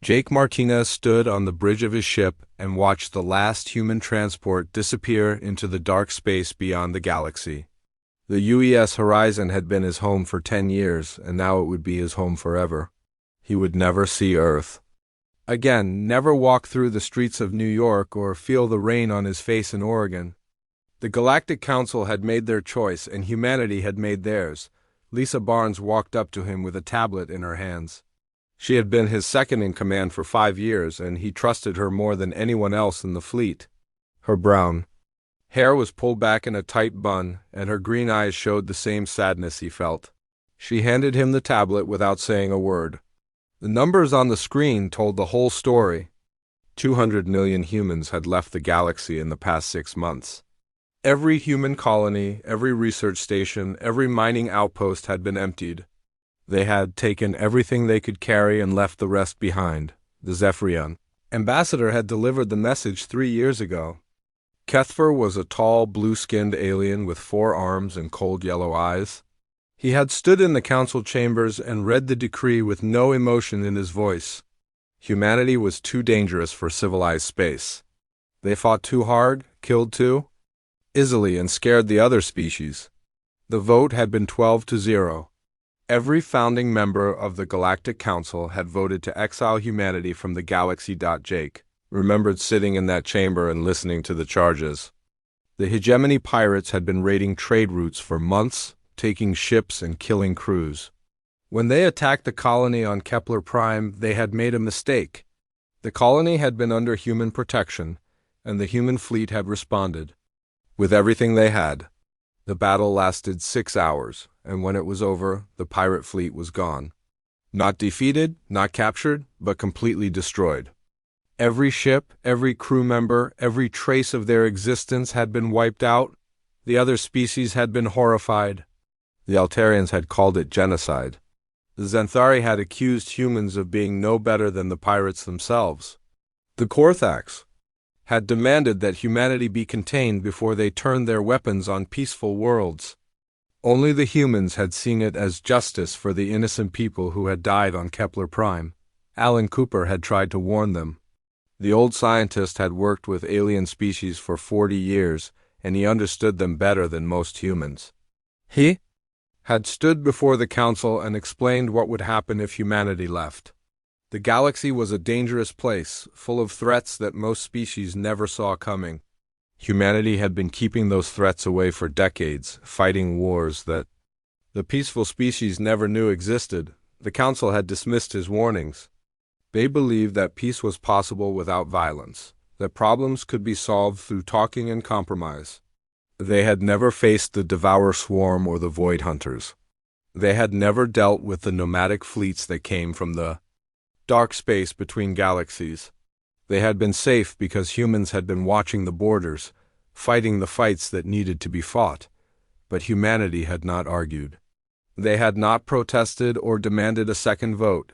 Jake Martinez stood on the bridge of his ship and watched the last human transport disappear into the dark space beyond the galaxy. The UES Horizon had been his home for 10 years, and now it would be his home forever. He would never see Earth again, never walk through the streets of New York or feel the rain on his face in Oregon. The Galactic Council had made their choice, and humanity had made theirs. Lisa Barnes walked up to him with a tablet in her hands. She had been his second in command for 5 years, and he trusted her more than anyone else in the fleet. Her brown hair was pulled back in a tight bun, and her green eyes showed the same sadness he felt. She handed him the tablet without saying a word. The numbers on the screen told the whole story. 200 million humans had left the galaxy in the past 6 months. Every human colony, every research station, every mining outpost had been emptied. They had taken everything they could carry and left the rest behind. The Zephyrian ambassador had delivered the message 3 years ago. Kethfer was a tall, blue-skinned alien with 4 arms and cold yellow eyes. He had stood in the council chambers and read the decree with no emotion in his voice. Humanity was too dangerous for civilized space. They fought too hard, killed too easily, and scared the other species. The vote had been 12-0. Every founding member of the Galactic Council had voted to exile humanity from the galaxy. Jake remembered sitting in that chamber and listening to the charges. The hegemony pirates had been raiding trade routes for months, taking ships and killing crews. When they attacked the colony on Kepler Prime, they had made a mistake. The colony had been under human protection, and the human fleet had responded with everything they had. The battle lasted 6 hours, and when it was over, the pirate fleet was gone. Not defeated, not captured, but completely destroyed. Every ship, every crew member, every trace of their existence had been wiped out. The other species had been horrified. The Altarians had called it genocide. The Xanthari had accused humans of being no better than the pirates themselves. The Korthax had demanded that humanity be contained before they turned their weapons on peaceful worlds. Only the humans had seen it as justice for the innocent people who had died on Kepler Prime. Alan Cooper had tried to warn them. The old scientist had worked with alien species for 40 years, and he understood them better than most humans. He had stood before the council and explained what would happen if humanity left. The galaxy was a dangerous place, full of threats that most species never saw coming. Humanity had been keeping those threats away for decades, fighting wars that the peaceful species never knew existed. The council had dismissed his warnings. They believed that peace was possible without violence, that problems could be solved through talking and compromise. They had never faced the Devourer Swarm or the Void Hunters. They had never dealt with the nomadic fleets that came from the dark space between galaxies. They had been safe because humans had been watching the borders, fighting the fights that needed to be fought. But humanity had not argued. They had not protested or demanded a second vote.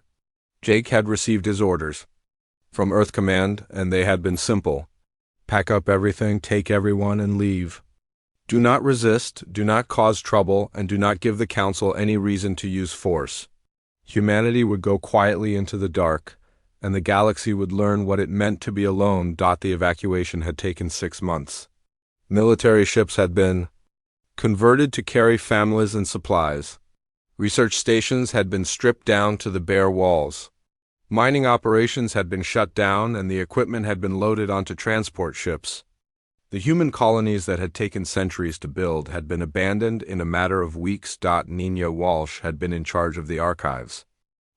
Jake had received his orders from Earth Command, and they had been simple. Pack up everything, take everyone, and leave. Do not resist, do not cause trouble, and do not give the Council any reason to use force. Humanity would go quietly into the dark, and the galaxy would learn what it meant to be alone. The evacuation had taken 6 months. Military ships had been converted to carry families and supplies. Research stations had been stripped down to the bare walls. Mining operations had been shut down, and the equipment had been loaded onto transport ships. The human colonies that had taken centuries to build had been abandoned in a matter of weeks. Nina Walsh had been in charge of the archives.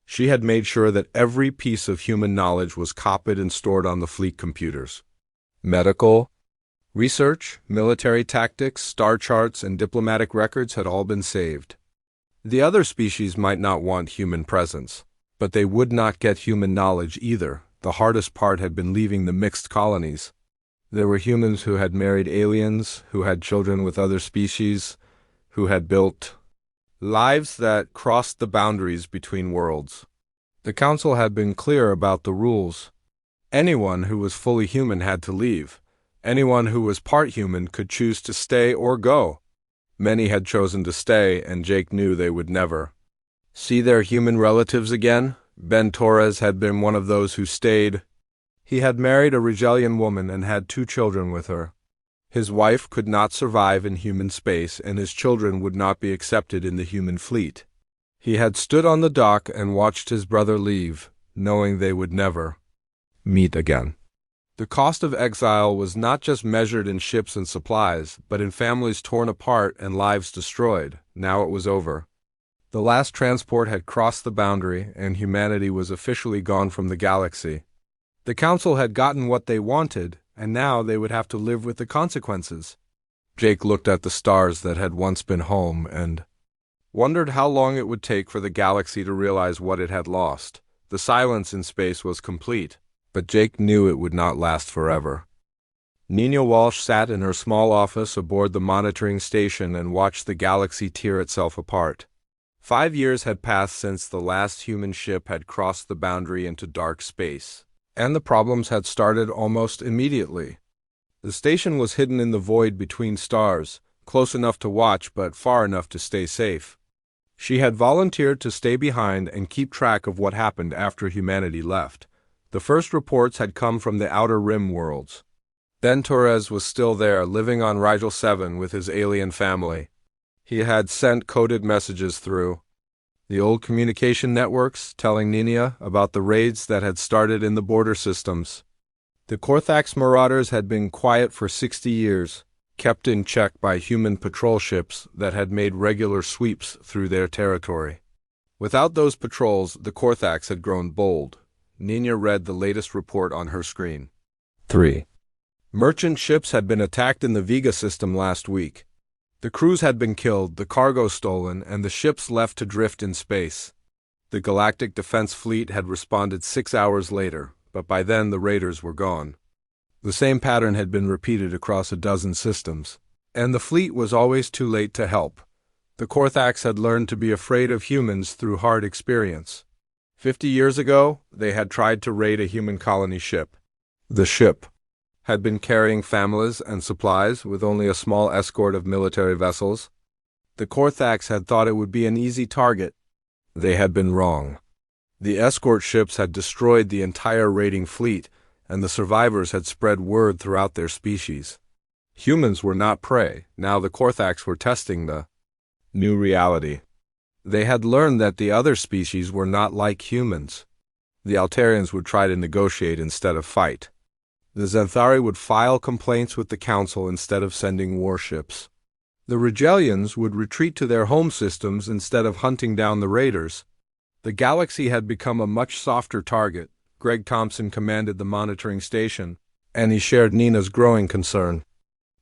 She had made sure that every piece of human knowledge was copied and stored on the fleet computers. Medical, research, military tactics, star charts, and diplomatic records had all been saved. The other species might not want human presence, but they would not get human knowledge either. The hardest part had been leaving the mixed colonies. There were humans who had married aliens, who had children with other species, who had built lives that crossed the boundaries between worlds. The Council had been clear about the rules. Anyone who was fully human had to leave. Anyone who was part human could choose to stay or go. Many had chosen to stay, and Jake knew they would never see their human relatives again. Ben Torres had been one of those who stayed. He had married a Rigelian woman and had 2 children with her. His wife could not survive in human space, and his children would not be accepted in the human fleet. He had stood on the dock and watched his brother leave, knowing they would never meet again. The cost of exile was not just measured in ships and supplies, but in families torn apart and lives destroyed. Now it was over. The last transport had crossed the boundary, and humanity was officially gone from the galaxy. The Council had gotten what they wanted, and now they would have to live with the consequences. Jake looked at the stars that had once been home and wondered how long it would take for the galaxy to realize what it had lost. The silence in space was complete, but Jake knew it would not last forever. Nina Walsh sat in her small office aboard the monitoring station and watched the galaxy tear itself apart. 5 years had passed since the last human ship had crossed the boundary into dark space, and the problems had started almost immediately. The station was hidden in the void between stars, close enough to watch but far enough to stay safe. She had volunteered to stay behind and keep track of what happened after humanity left. The first reports had come from the Outer Rim worlds. Ben Torres was still there, living on Rigel 7 with his alien family. He had sent coded messages through the old communication networks, telling Nina about the raids that had started in the border systems. The Korthax marauders had been quiet for 60 years, kept in check by human patrol ships that had made regular sweeps through their territory. Without those patrols, the Korthax had grown bold. Nina read the latest report on her screen. 3. Merchant ships had been attacked in the Vega system last week. The crews had been killed, the cargo stolen, and the ships left to drift in space. The Galactic Defense Fleet had responded 6 hours later, but by then the raiders were gone. The same pattern had been repeated across a dozen systems, and the fleet was always too late to help. The Korthax had learned to be afraid of humans through hard experience. 50 years ago, they had tried to raid a human colony ship. The ship had been carrying families and supplies with only a small escort of military vessels. The Korthax had thought it would be an easy target. They had been wrong. The escort ships had destroyed the entire raiding fleet, and the survivors had spread word throughout their species. Humans were not prey. Now the Korthax were testing the new reality. They had learned that the other species were not like humans. The Altarians would try to negotiate instead of fight. The Xanthari would file complaints with the Council instead of sending warships. The Rigelians would retreat to their home systems instead of hunting down the raiders. The galaxy had become a much softer target. Greg Thompson commanded the monitoring station, and he shared Nina's growing concern.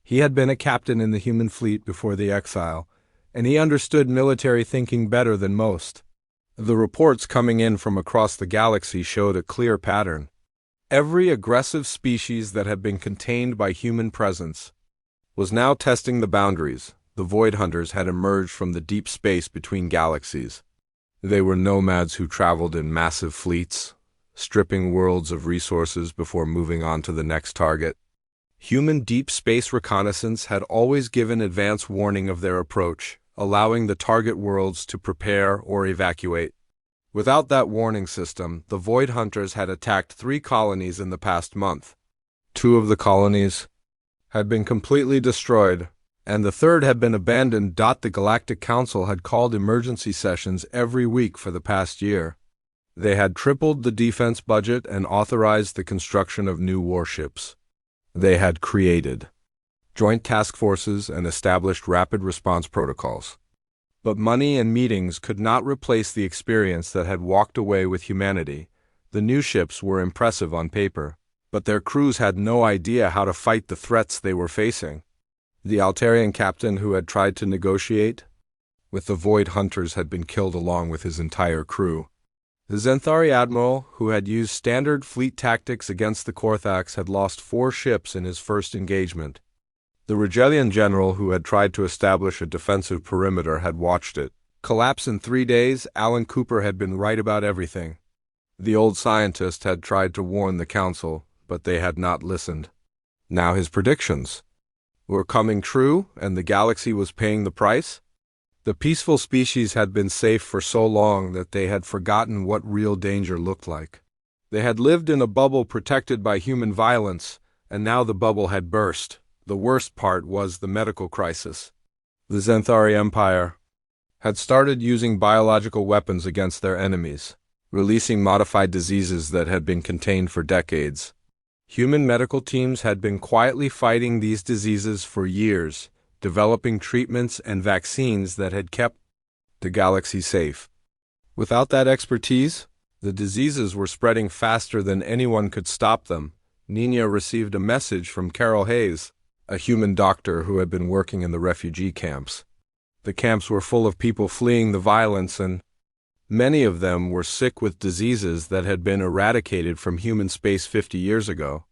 He had been a captain in the human fleet before the exile, and he understood military thinking better than most. The reports coming in from across the galaxy showed a clear pattern. Every aggressive species that had been contained by human presence was now testing the boundaries. The Void Hunters had emerged from the deep space between galaxies. They were nomads who traveled in massive fleets, stripping worlds of resources before moving on to the next target. Human deep space reconnaissance had always given advance warning of their approach, allowing the target worlds to prepare or evacuate. Without that warning system, the Void Hunters had attacked 3 colonies in the past month. 2 of the colonies had been completely destroyed, and the 3rd had been abandoned. The Galactic Council had called emergency sessions every week for the past year. They had tripled the defense budget and authorized the construction of new warships. They had created joint task forces and established rapid response protocols. But money and meetings could not replace the experience that had walked away with humanity. The new ships were impressive on paper, but their crews had no idea how to fight the threats they were facing. The Altarian captain who had tried to negotiate with the Void Hunters had been killed along with his entire crew. The Xanthari admiral, who had used standard fleet tactics against the Korthax, had lost 4 ships in his first engagement. The Rigelian general, who had tried to establish a defensive perimeter, had watched it collapse in 3 days. Alan Cooper had been right about everything. The old scientist had tried to warn the Council, but they had not listened. Now his predictions were coming true, and the galaxy was paying the price. The peaceful species had been safe for so long that they had forgotten what real danger looked like. They had lived in a bubble protected by human violence, and now the bubble had burst. The worst part was the medical crisis. The Xanthari Empire had started using biological weapons against their enemies, releasing modified diseases that had been contained for decades. Human medical teams had been quietly fighting these diseases for years, developing treatments and vaccines that had kept the galaxy safe. Without that expertise, the diseases were spreading faster than anyone could stop them. Nina received a message from Carol Hayes, a human doctor who had been working in the refugee camps. The camps were full of people fleeing the violence, and many of them were sick with diseases that had been eradicated from human space 50 years ago.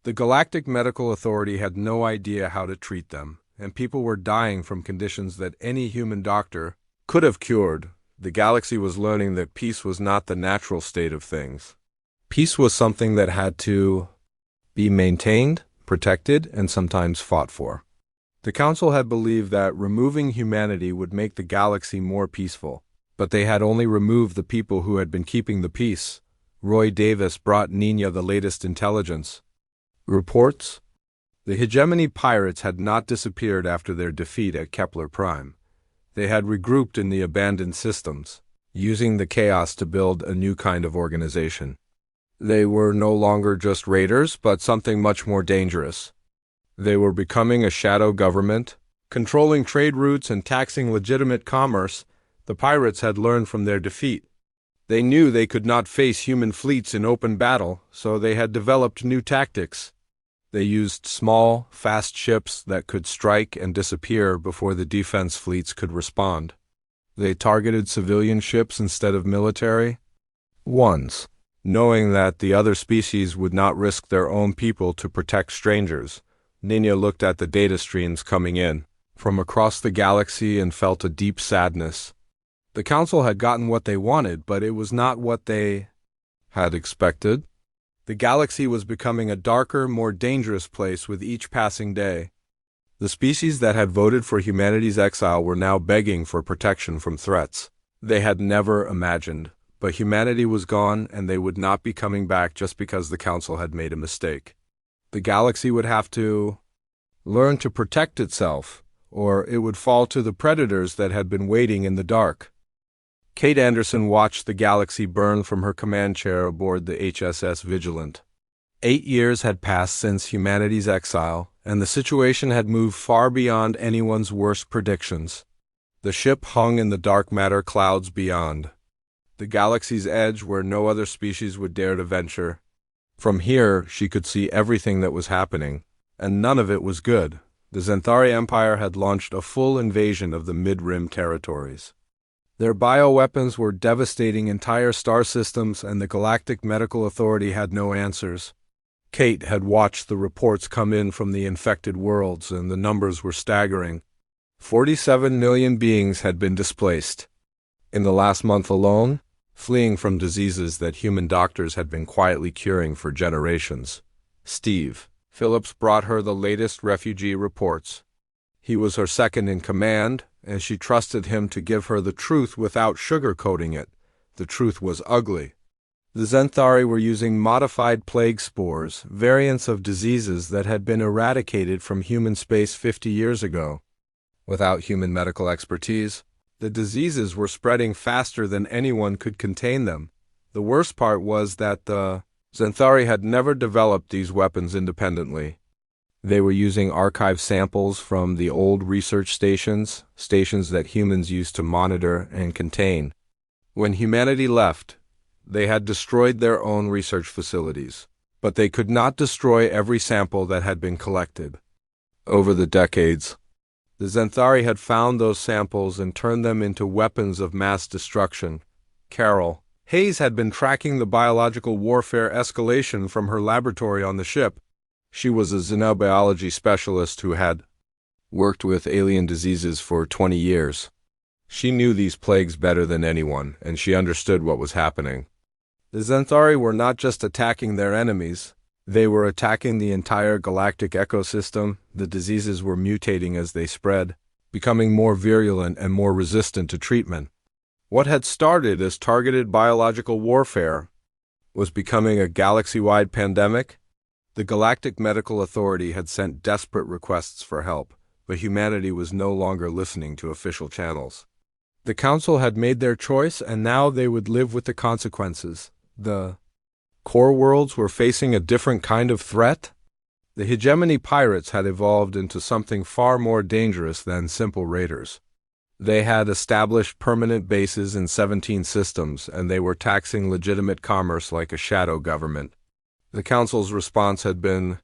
The Galactic Medical Authority had no idea how to treat them, and people were dying from conditions that any human doctor could have cured. The galaxy was learning that peace was not the natural state of things. Peace was something that had to be maintained, protected, and sometimes fought for. The Council had believed that removing humanity would make the galaxy more peaceful, but they had only removed the people who had been keeping the peace. Roy Davis brought Nina the latest intelligence reports. The hegemony pirates had not disappeared after their defeat at Kepler Prime. They had regrouped in the abandoned systems, using the chaos to build a new kind of organization. They were no longer just raiders, but something much more dangerous. They were becoming a shadow government, controlling trade routes and taxing legitimate commerce. The pirates had learned from their defeat. They knew they could not face human fleets in open battle, so they had developed new tactics. They used small, fast ships that could strike and disappear before the defense fleets could respond. They targeted civilian ships instead of military ones, knowing that the other species would not risk their own people to protect strangers. Nina looked at the data streams coming in from across the galaxy and felt a deep sadness. The Council had gotten what they wanted, but it was not what they had expected. The galaxy was becoming a darker, more dangerous place with each passing day. The species that had voted for humanity's exile were now begging for protection from threats they had never imagined. But humanity was gone, and they would not be coming back just because the Council had made a mistake. The galaxy would have to learn to protect itself, or it would fall to the predators that had been waiting in the dark. Kate Anderson watched the galaxy burn from her command chair aboard the HSS Vigilant. 8 years had passed since humanity's exile, and the situation had moved far beyond anyone's worst predictions. The ship hung in the dark matter clouds beyond the galaxy's edge, where no other species would dare to venture. From here, she could see everything that was happening, and none of it was good. The Xanthari Empire had launched a full invasion of the mid-rim territories. Their bioweapons were devastating entire star systems, and the Galactic Medical Authority had no answers. Kate had watched the reports come in from the infected worlds, and the numbers were staggering. 47 million beings had been displaced. In the last month alone, fleeing from diseases that human doctors had been quietly curing for generations. Steve Phillips brought her the latest refugee reports. He was her second in command, and she trusted him to give her the truth without sugarcoating it. The truth was ugly. The Xanthari were using modified plague spores, variants of diseases that had been eradicated from human space 50 years ago. Without human medical expertise, the diseases were spreading faster than anyone could contain them. The worst part was that the Xanthari had never developed these weapons independently. They were using archive samples from the old research stations that humans used to monitor and contain. When humanity left, they had destroyed their own research facilities, but they could not destroy every sample that had been collected. Over the decades, the Xanthari had found those samples and turned them into weapons of mass destruction. Carol Hayes had been tracking the biological warfare escalation from her laboratory on the ship. She was a xenobiology specialist who had worked with alien diseases for 20 years. She knew these plagues better than anyone, and she understood what was happening. The Xanthari were not just attacking their enemies. They were attacking the entire galactic ecosystem. The diseases were mutating as they spread. becoming more virulent and more resistant to treatment. What had started as targeted biological warfare was becoming a galaxy-wide pandemic. The Galactic Medical Authority had sent desperate requests for help, but humanity was no longer listening to official channels. The Council had made their choice, and now they would live with the consequences. The core worlds were facing a different kind of threat. The hegemony pirates had evolved into something far more dangerous than simple raiders. They had established permanent bases in 17 systems, and they were taxing legitimate commerce like a shadow government. The Council's response had been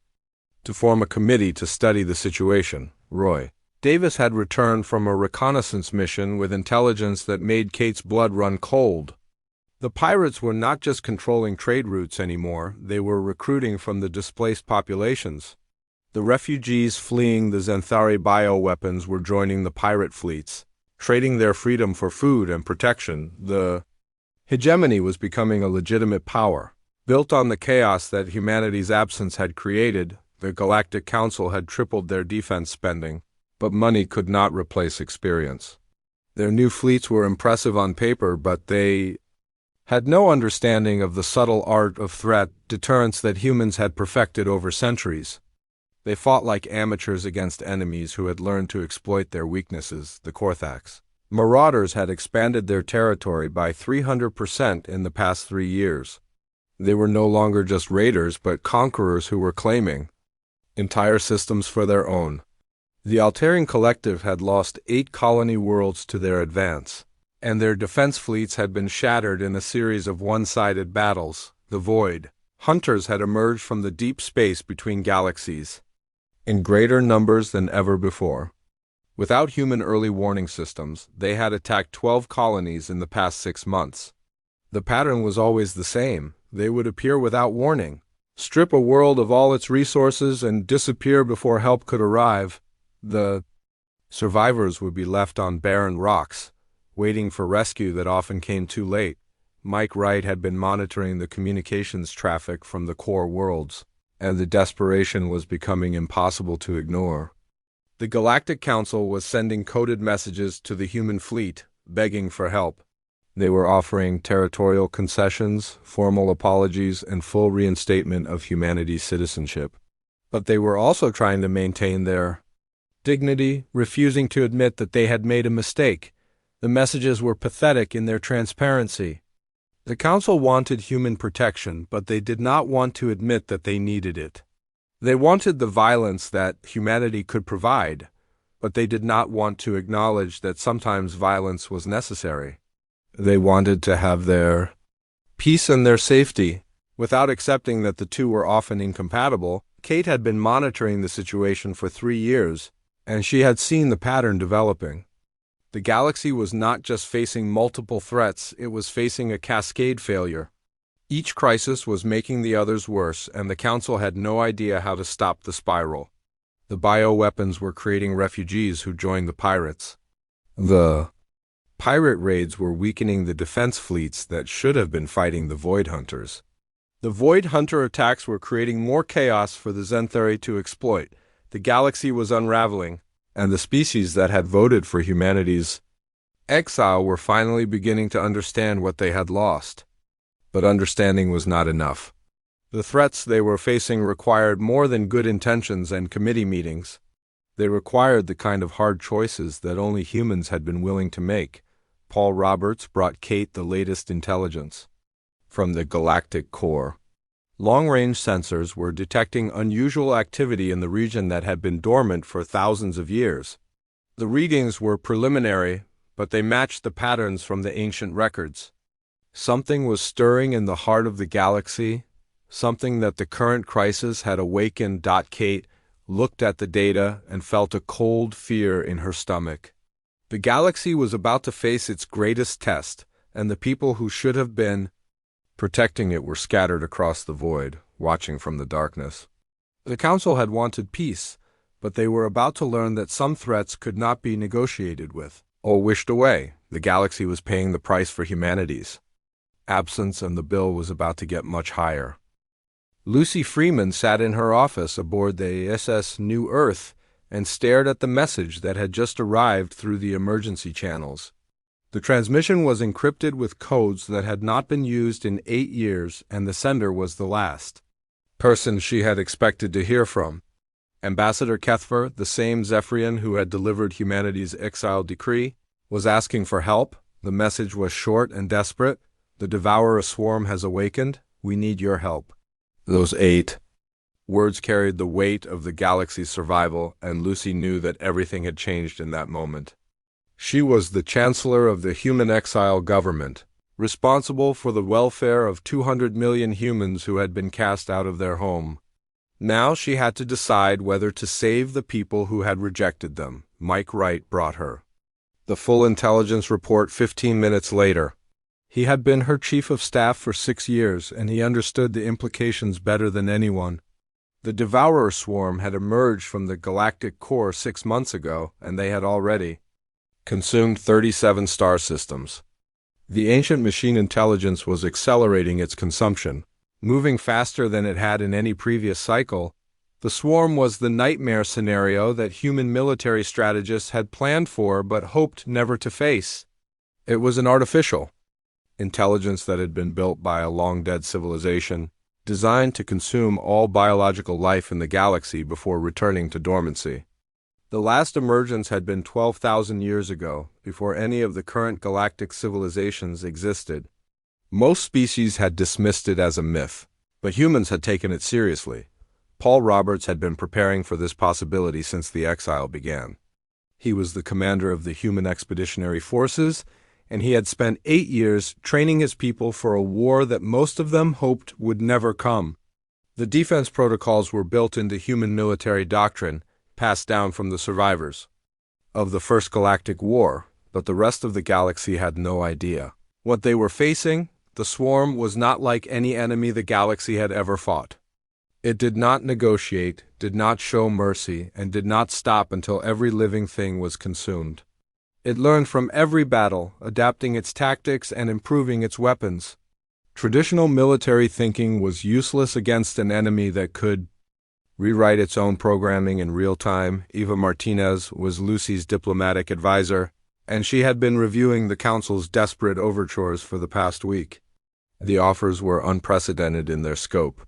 to form a committee to study the situation. Roy Davis had returned from a reconnaissance mission with intelligence that made Kate's blood run cold. The pirates were not just controlling trade routes anymore, they were recruiting from the displaced populations. The refugees fleeing the Xanthari bioweapons were joining the pirate fleets, trading their freedom for food and protection. The hegemony was becoming a legitimate power. Built on the chaos that humanity's absence had created, the Galactic Council had tripled their defense spending, but money could not replace experience. Their new fleets were impressive on paper, but they had no understanding of the subtle art of threat deterrence that humans had perfected over centuries. They fought like amateurs against enemies who had learned to exploit their weaknesses. The Korthax Marauders had expanded their territory by 300% in the past 3 years. They were no longer just raiders, but conquerors who were claiming entire systems for their own. The Altarian Collective had lost 8 colony worlds to their advance, and their defense fleets had been shattered in a series of one-sided battles. The Void Hunters had emerged from the deep space between galaxies, in greater numbers than ever before. Without human early warning systems, they had attacked 12 colonies in the past 6 months. The pattern was always the same. They would appear without warning, strip a world of all its resources, and disappear before help could arrive. The survivors would be left on barren rocks, waiting for rescue that often came too late. Mike Wright had been monitoring the communications traffic from the core worlds, and the desperation was becoming impossible to ignore. The Galactic Council was sending coded messages to the human fleet, begging for help. They were offering territorial concessions, formal apologies, and full reinstatement of humanity's citizenship. But they were also trying to maintain their dignity, refusing to admit that they had made a mistake. The messages were pathetic in their transparency. The Council wanted human protection, but they did not want to admit that they needed it. They wanted the violence that humanity could provide, but they did not want to acknowledge that sometimes violence was necessary. They wanted to have their peace and their safety, without accepting that the two were often incompatible. Kate had been monitoring the situation for 3 years, and she had seen the pattern developing. The galaxy was not just facing multiple threats, it was facing a cascade failure. Each crisis was making the others worse, and the Council had no idea how to stop the spiral. The bioweapons were creating refugees who joined the pirates. The pirate raids were weakening the defense fleets that should have been fighting the Void Hunters. The Void Hunter attacks were creating more chaos for the Xanthari to exploit. The galaxy was unraveling, and the species that had voted for humanity's exile were finally beginning to understand what they had lost. But understanding was not enough. The threats they were facing required more than good intentions and committee meetings. They required the kind of hard choices that only humans had been willing to make. Paul Roberts brought Kate the latest intelligence from the galactic core. Long-range sensors were detecting unusual activity in the region that had been dormant for thousands of years. The readings were preliminary, but they matched the patterns from the ancient records. Something was stirring in the heart of the galaxy, something that the current crisis had awakened. Kate looked at the data and felt a cold fear in her stomach. The galaxy was about to face its greatest test, and the people who should have been protecting it were scattered across the void, watching from the darkness. The Council had wanted peace, but they were about to learn that some threats could not be negotiated with or wished away. The galaxy was paying the price for humanity's absence, and the bill was about to get much higher. Lucy Freeman sat in her office aboard the SS New Earth, and stared at the message that had just arrived through the emergency channels. The transmission was encrypted with codes that had not been used in 8 years, and the sender was the last person she had expected to hear from. Ambassador Kethver, the same Zephyrian who had delivered humanity's exile decree, was asking for help. The message was short and desperate. The Devourer swarm has awakened. We need your help. Those 8 words carried the weight of the galaxy's survival, and Lucy knew that everything had changed in that moment. She was the Chancellor of the Human Exile government, responsible for the welfare of 200 million humans who had been cast out of their home. Now she had to decide whether to save the people who had rejected them. Mike Wright brought her the full intelligence report 15 minutes later. He had been her chief of staff for 6 years, and he understood the implications better than anyone. The Devourer swarm had emerged from the galactic core 6 months ago, and they had already consumed 37 star systems. The ancient machine intelligence was accelerating its consumption, moving faster than it had in any previous cycle. The swarm was the nightmare scenario that human military strategists had planned for but hoped never to face. It was an artificial intelligence that had been built by a long-dead civilization, designed to consume all biological life in the galaxy before returning to dormancy. The last emergence had been 12,000 years ago, before any of the current galactic civilizations existed. Most species had dismissed it as a myth, but humans had taken it seriously. Paul Roberts had been preparing for this possibility since the exile began. He was the commander of the Human Expeditionary Forces, and he had spent 8 years training his people for a war that most of them hoped would never come. The defense protocols were built into human military doctrine, passed down from the survivors of the First Galactic War, but the rest of the galaxy had no idea what they were facing. The swarm was not like any enemy the galaxy had ever fought. It did not negotiate, did not show mercy, and did not stop until every living thing was consumed. It learned from every battle, adapting its tactics and improving its weapons. Traditional military thinking was useless against an enemy that could rewrite its own programming in real time. Eva Martinez was Lucy's diplomatic advisor, and she had been reviewing the Council's desperate overtures for the past week. The offers were unprecedented in their scope.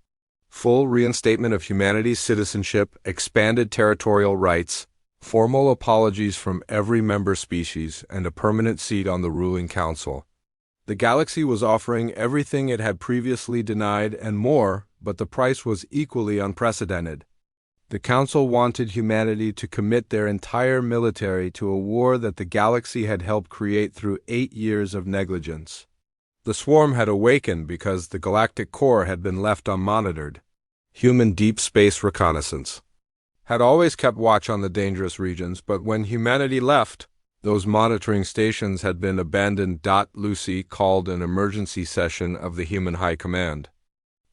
Full reinstatement of humanity's citizenship, expanded territorial rights, formal apologies from every member species, and a permanent seat on the ruling council. The galaxy was offering everything it had previously denied and more, but the price was equally unprecedented. The council wanted humanity to commit their entire military to a war that the galaxy had helped create through 8 years of negligence. The swarm had awakened because the galactic core had been left unmonitored. Human deep space reconnaissance had always kept watch on the dangerous regions, but when humanity left, those monitoring stations had been abandoned. Lucy called an emergency session of the Human High Command.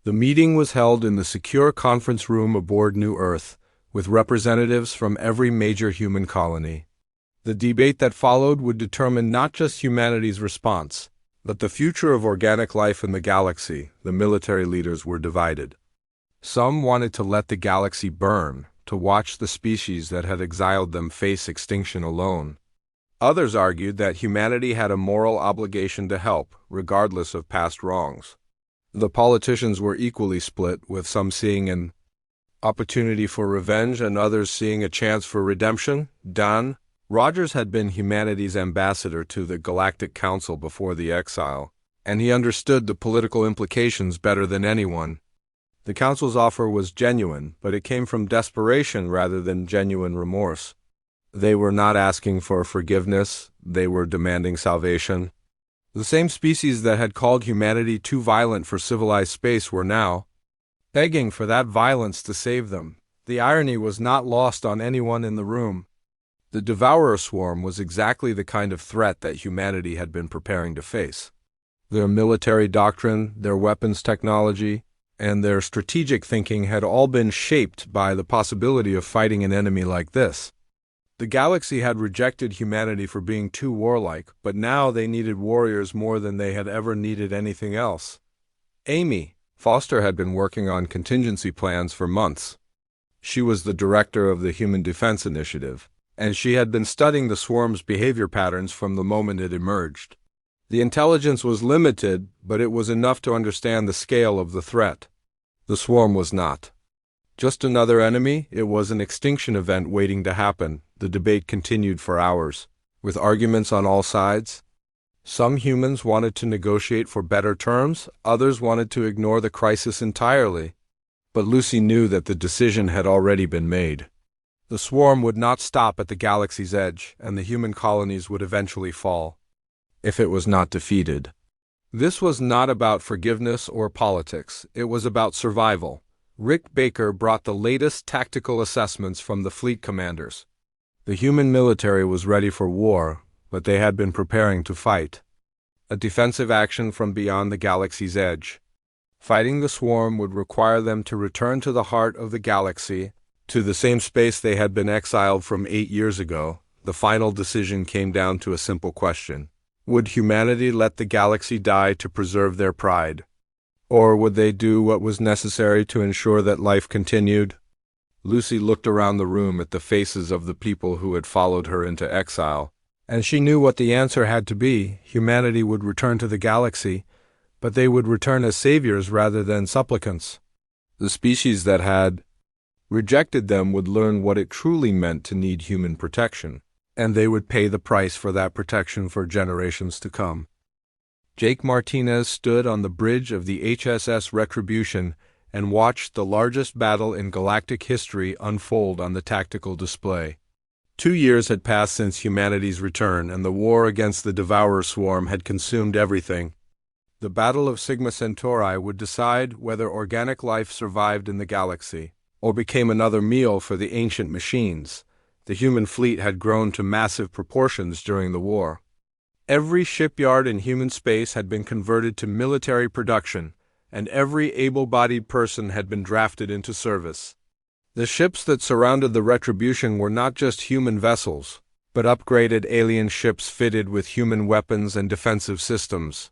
The meeting was held in the secure conference room aboard New Earth, with representatives from every major human colony. The debate that followed would determine not just humanity's response, but the future of organic life in the galaxy. The military leaders were divided. Some wanted to let the galaxy burn, to watch the species that had exiled them face extinction alone. Others argued that humanity had a moral obligation to help, regardless of past wrongs. The politicians were equally split, with some seeing an opportunity for revenge and others seeing a chance for redemption. Don Rogers had been humanity's ambassador to the Galactic Council before the exile, and he understood the political implications better than anyone. The Council's offer was genuine, but it came from desperation rather than genuine remorse. They were not asking for forgiveness, they were demanding salvation. The same species that had called humanity too violent for civilized space were now begging for that violence to save them. The irony was not lost on anyone in the room. The Devourer swarm was exactly the kind of threat that humanity had been preparing to face. Their military doctrine, their weapons technology, and their strategic thinking had all been shaped by the possibility of fighting an enemy like this. The galaxy had rejected humanity for being too warlike, but now they needed warriors more than they had ever needed anything else. Amy Foster had been working on contingency plans for months. She was the director of the Human Defense Initiative, and she had been studying the swarm's behavior patterns from the moment it emerged. The intelligence was limited, but it was enough to understand the scale of the threat. The swarm was not just another enemy, it was an extinction event waiting to happen. The debate continued for hours, with arguments on all sides. Some humans wanted to negotiate for better terms, others wanted to ignore the crisis entirely. But Lucy knew that the decision had already been made. The swarm would not stop at the galaxy's edge, and the human colonies would eventually fall, if it was not defeated. This was not about forgiveness or politics, it was about survival. Rick Baker brought the latest tactical assessments from the fleet commanders. The human military was ready for war, but they had been preparing to fight. A defensive action from beyond the galaxy's edge. Fighting the swarm would require them to return to the heart of the galaxy, to the same space they had been exiled from 8 years ago. The final decision came down to a simple question. Would humanity let the galaxy die to preserve their pride? Or would they do what was necessary to ensure that life continued? Lucy looked around the room at the faces of the people who had followed her into exile, and she knew what the answer had to be. Humanity would return to the galaxy, but they would return as saviors rather than supplicants. The species that had rejected them would learn what it truly meant to need human protection, and they would pay the price for that protection for generations to come. Jake Martinez stood on the bridge of the HSS Retribution and watched the largest battle in galactic history unfold on the tactical display. 2 years had passed since humanity's return, and the war against the Devourer swarm had consumed everything. The Battle of Sigma Centauri would decide whether organic life survived in the galaxy, or became another meal for the ancient machines. The human fleet had grown to massive proportions during the war. Every shipyard in human space had been converted to military production, and every able-bodied person had been drafted into service. The ships that surrounded the Retribution were not just human vessels, but upgraded alien ships fitted with human weapons and defensive systems.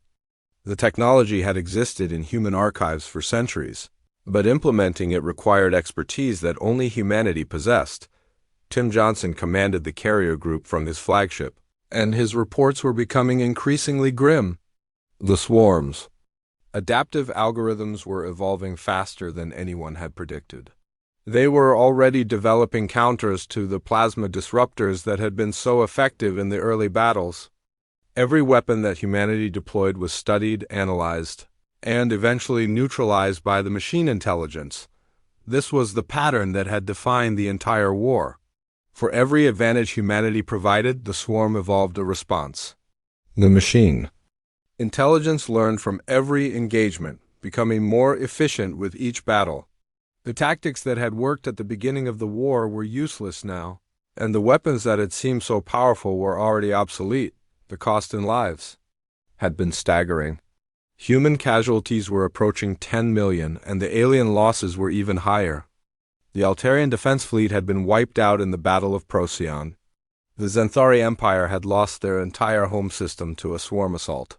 The technology had existed in human archives for centuries, but implementing it required expertise that only humanity possessed. Tim Johnson commanded the carrier group from his flagship, and his reports were becoming increasingly grim. The swarms. Adaptive algorithms were evolving faster than anyone had predicted. They were already developing counters to the plasma disruptors that had been so effective in the early battles. Every weapon that humanity deployed was studied, analyzed, and eventually neutralized by the machine intelligence. This was the pattern that had defined the entire war. For every advantage humanity provided, the swarm evolved a response. The machine intelligence learned from every engagement, becoming more efficient with each battle. The tactics that had worked at the beginning of the war were useless now, and the weapons that had seemed so powerful were already obsolete. The cost in lives had been staggering. Human casualties were approaching 10 million, and the alien losses were even higher. The Altarian defense fleet had been wiped out in the Battle of Procyon. The Xanthari Empire had lost their entire home system to a swarm assault.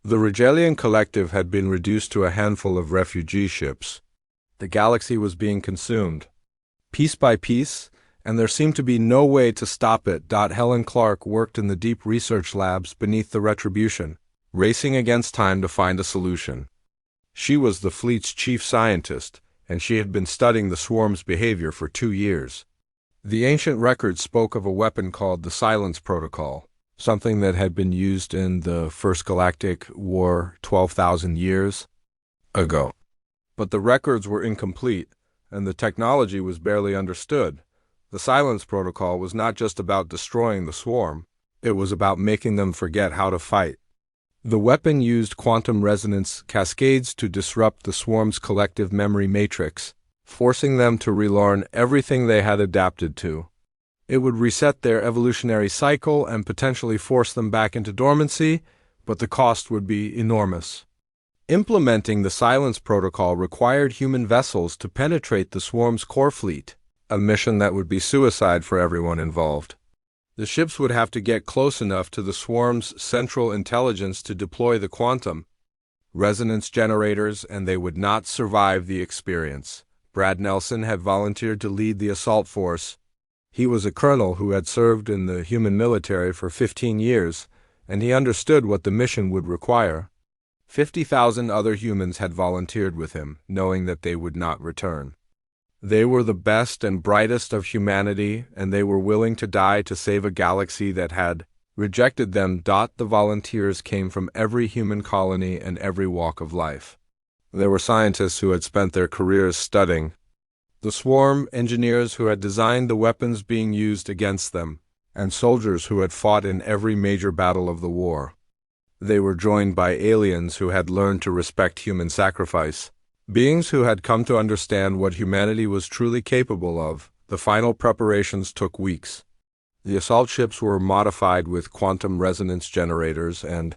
The Regelian Collective had been reduced to a handful of refugee ships. The galaxy was being consumed, piece by piece, and there seemed to be no way to stop it. Helen Clark worked in the deep research labs beneath the Retribution, racing against time to find a solution. She was the fleet's chief scientist, and she had been studying the swarm's behavior for 2 years. The ancient records spoke of a weapon called the Silence Protocol, something that had been used in the First Galactic War 12,000 years ago. But the records were incomplete, and the technology was barely understood. The Silence Protocol was not just about destroying the swarm, it was about making them forget how to fight. The weapon used quantum resonance cascades to disrupt the swarm's collective memory matrix, forcing them to relearn everything they had adapted to. It would reset their evolutionary cycle and potentially force them back into dormancy, but the cost would be enormous. Implementing the Silence Protocol required human vessels to penetrate the swarm's core fleet, a mission that would be suicide for everyone involved. The ships would have to get close enough to the swarm's central intelligence to deploy the quantum resonance generators, and they would not survive the experience. Brad Nelson had volunteered to lead the assault force. He was a colonel who had served in the human military for 15 years, and he understood what the mission would require. 50,000 other humans had volunteered with him, knowing that they would not return. They were the best and brightest of humanity, and they were willing to die to save a galaxy that had rejected them. The volunteers came from every human colony and every walk of life. There were scientists who had spent their careers studying the swarm, engineers who had designed the weapons being used against them, and soldiers who had fought in every major battle of the war. They were joined by aliens who had learned to respect human sacrifice, beings who had come to understand what humanity was truly capable of. The final preparations took weeks. The assault ships were modified with quantum resonance generators and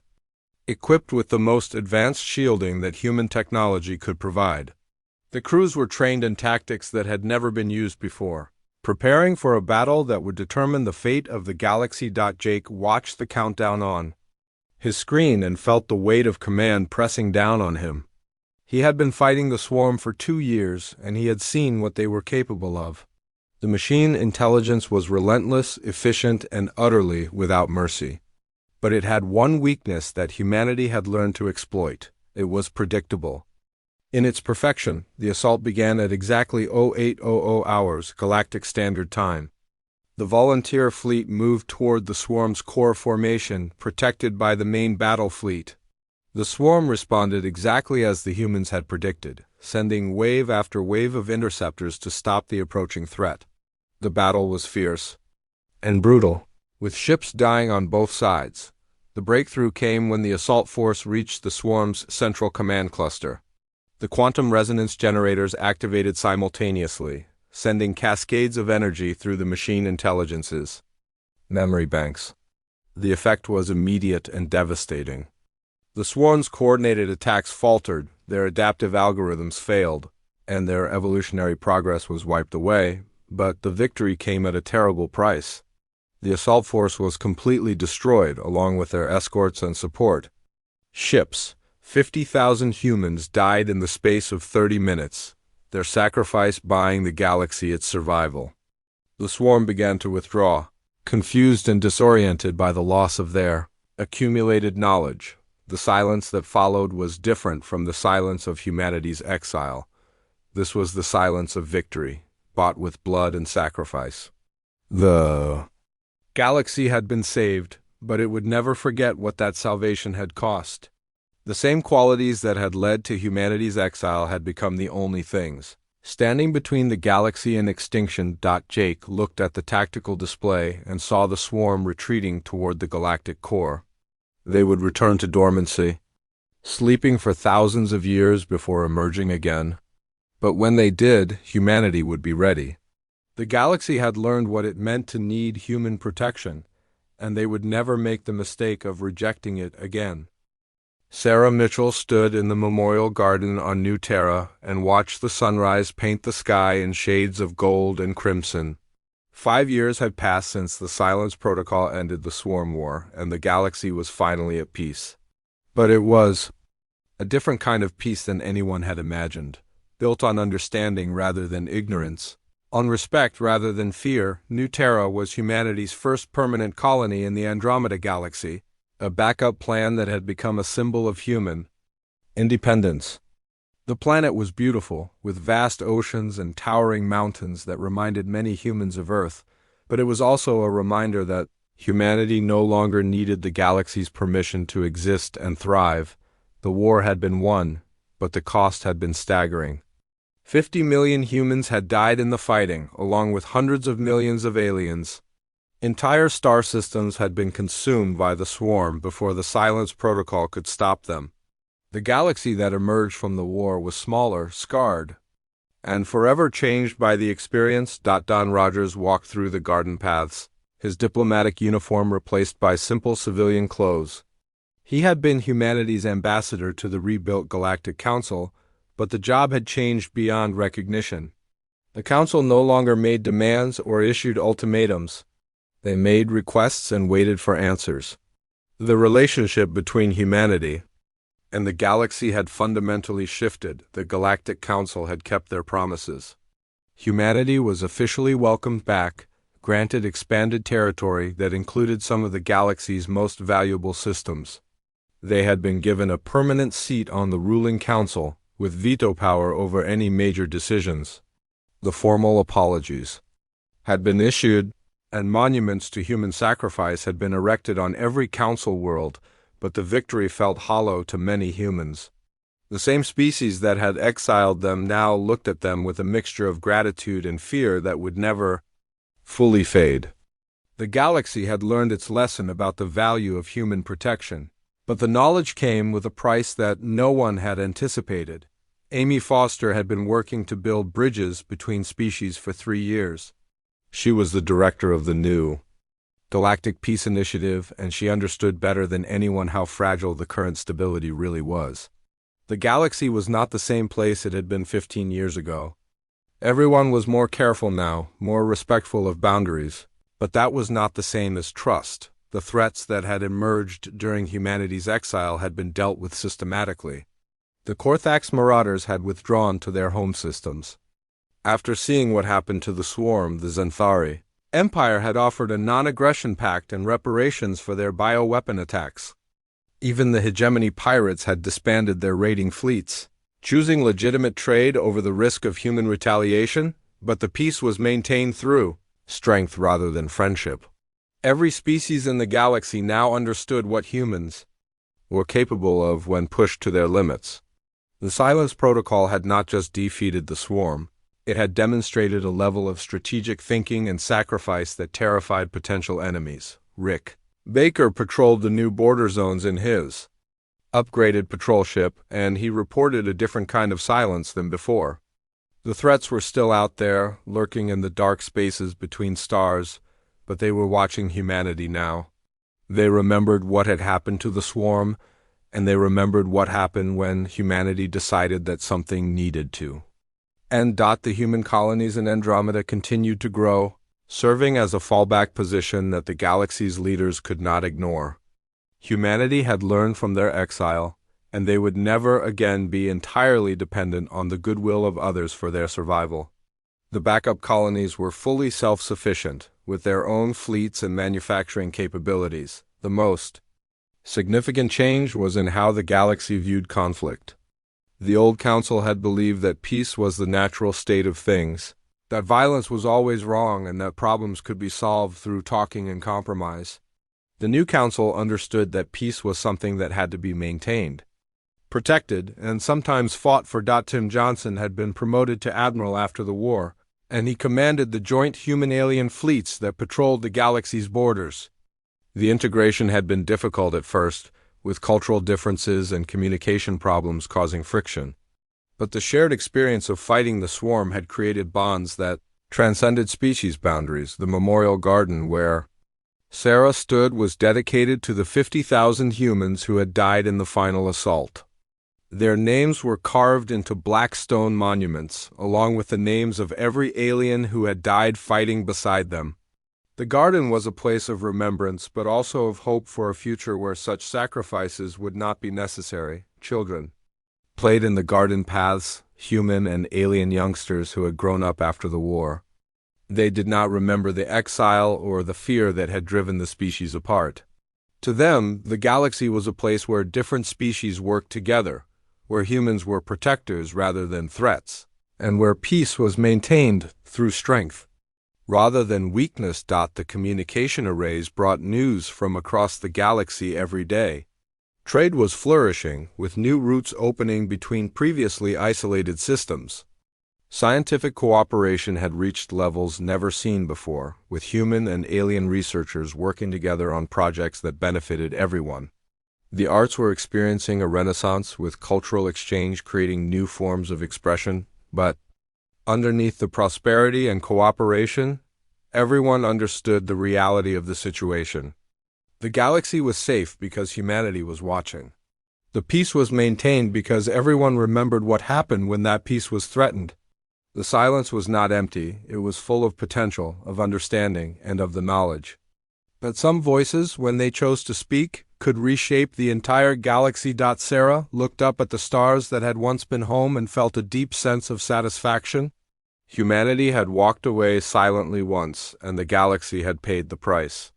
equipped with the most advanced shielding that human technology could provide. The crews were trained in tactics that had never been used before, preparing for a battle that would determine the fate of the galaxy. Jake watched the countdown on his screen and felt the weight of command pressing down on him. He had been fighting the swarm for 2 years, and he had seen what they were capable of. The machine intelligence was relentless, efficient, and utterly without mercy. But it had one weakness that humanity had learned to exploit. It was predictable. In its perfection, the assault began at exactly 0800 hours Galactic Standard Time. The volunteer fleet moved toward the swarm's core formation, protected by the main battle fleet. The swarm responded exactly as the humans had predicted, sending wave after wave of interceptors to stop the approaching threat. The battle was fierce and brutal, with ships dying on both sides. The breakthrough came when the assault force reached the swarm's central command cluster. The quantum resonance generators activated simultaneously, sending cascades of energy through the machine intelligence's memory banks. The effect was immediate and devastating. The swarm's coordinated attacks faltered, their adaptive algorithms failed, and their evolutionary progress was wiped away, but the victory came at a terrible price. The assault force was completely destroyed, along with their escorts and support. Ships, 50,000 humans died in the space of 30 minutes, their sacrifice buying the galaxy its survival. The swarm began to withdraw, confused and disoriented by the loss of their accumulated knowledge. The silence that followed was different from the silence of humanity's exile. This was the silence of victory, bought with blood and sacrifice. The galaxy had been saved, but it would never forget what that salvation had cost. The same qualities that had led to humanity's exile had become the only things standing between the galaxy and extinction. Jake looked at the tactical display and saw the swarm retreating toward the galactic core. They would return to dormancy, sleeping for thousands of years before emerging again. But when they did, humanity would be ready. The galaxy had learned what it meant to need human protection, and they would never make the mistake of rejecting it again. Sarah Mitchell stood in the memorial garden on New Terra and watched the sunrise paint the sky in shades of gold and crimson. 5 years had passed since the Silence Protocol ended the Swarm War, and the galaxy was finally at peace. But it was a different kind of peace than anyone had imagined, built on understanding rather than ignorance, on respect rather than fear. New Terra was humanity's first permanent colony in the Andromeda Galaxy, a backup plan that had become a symbol of human independence. The planet was beautiful, with vast oceans and towering mountains that reminded many humans of Earth, but it was also a reminder that humanity no longer needed the galaxy's permission to exist and thrive. The war had been won, but the cost had been staggering. 50 million humans had died in the fighting, along with hundreds of millions of aliens. Entire star systems had been consumed by the swarm before the Silence Protocol could stop them. The galaxy that emerged from the war was smaller, scarred, and forever changed by the experience. Don Rogers walked through the garden paths, his diplomatic uniform replaced by simple civilian clothes. He had been humanity's ambassador to the rebuilt Galactic Council, but the job had changed beyond recognition. The Council no longer made demands or issued ultimatums. They made requests and waited for answers. The relationship between humanity and the galaxy had fundamentally shifted. The Galactic Council had kept their promises. Humanity was officially welcomed back, granted expanded territory that included some of the galaxy's most valuable systems. They had been given a permanent seat on the ruling council, with veto power over any major decisions. The formal apologies had been issued, and monuments to human sacrifice had been erected on every council world, but the victory felt hollow to many humans. The same species that had exiled them now looked at them with a mixture of gratitude and fear that would never fully fade. The galaxy had learned its lesson about the value of human protection, but the knowledge came with a price that no one had anticipated. Amy Foster had been working to build bridges between species for 3 years. She was the director of the new Galactic Peace Initiative, and she understood better than anyone how fragile the current stability really was. The galaxy was not the same place it had been 15 years ago. Everyone was more careful now, more respectful of boundaries, but that was not the same as trust. The threats that had emerged during humanity's exile had been dealt with systematically. The Korthax marauders had withdrawn to their home systems. After seeing what happened to the Swarm, the Xanthari, Empire had offered a non-aggression pact and reparations for their bioweapon attacks. Even the hegemony pirates had disbanded their raiding fleets, choosing legitimate trade over the risk of human retaliation, but the peace was maintained through strength rather than friendship. Every species in the galaxy now understood what humans were capable of when pushed to their limits. The Silence Protocol had not just defeated the Swarm, it had demonstrated a level of strategic thinking and sacrifice that terrified potential enemies. Rick Baker patrolled the new border zones in his upgraded patrol ship, and he reported a different kind of silence than before. The threats were still out there, lurking in the dark spaces between stars, but they were watching humanity now. They remembered what had happened to the Swarm, and they remembered what happened when humanity decided that something needed to. And the human colonies in Andromeda continued to grow, serving as a fallback position that the galaxy's leaders could not ignore. Humanity had learned from their exile, and they would never again be entirely dependent on the goodwill of others for their survival. The backup colonies were fully self-sufficient, with their own fleets and manufacturing capabilities. The most significant change was in how the galaxy viewed conflict. The old council had believed that peace was the natural state of things, that violence was always wrong, and that problems could be solved through talking and compromise. The new council understood that peace was something that had to be maintained, protected, and sometimes fought for. Tim Johnson had been promoted to admiral after the war, and he commanded the joint human-alien fleets that patrolled the galaxy's borders. The integration had been difficult at first, with cultural differences and communication problems causing friction. But the shared experience of fighting the Swarm had created bonds that transcended species boundaries. The memorial garden where Sarah stood was dedicated to the 50,000 humans who had died in the final assault. Their names were carved into black stone monuments, along with the names of every alien who had died fighting beside them. The garden was a place of remembrance, but also of hope for a future where such sacrifices would not be necessary. Children played in the garden paths, human and alien youngsters who had grown up after the war. They did not remember the exile or the fear that had driven the species apart. To them, the galaxy was a place where different species worked together, where humans were protectors rather than threats, and where peace was maintained through strength rather than weakness. The communication arrays brought news from across the galaxy every day. Trade was flourishing, with new routes opening between previously isolated systems. Scientific cooperation had reached levels never seen before, with human and alien researchers working together on projects that benefited everyone. The arts were experiencing a renaissance, with cultural exchange creating new forms of expression, but underneath the prosperity and cooperation, everyone understood the reality of the situation. The galaxy was safe because humanity was watching. The peace was maintained because everyone remembered what happened when that peace was threatened. The silence was not empty, it was full of potential, of understanding, and of the knowledge. But some voices, when they chose to speak, could reshape the entire galaxy. Sarah looked up at the stars that had once been home and felt a deep sense of satisfaction. Humanity had walked away silently once, and the galaxy had paid the price.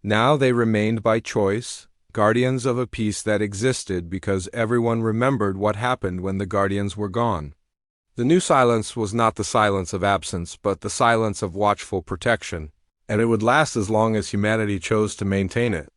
Now they remained by choice, guardians of a peace that existed because everyone remembered what happened when the guardians were gone. The new silence was not the silence of absence, but the silence of watchful protection, and it would last as long as humanity chose to maintain it.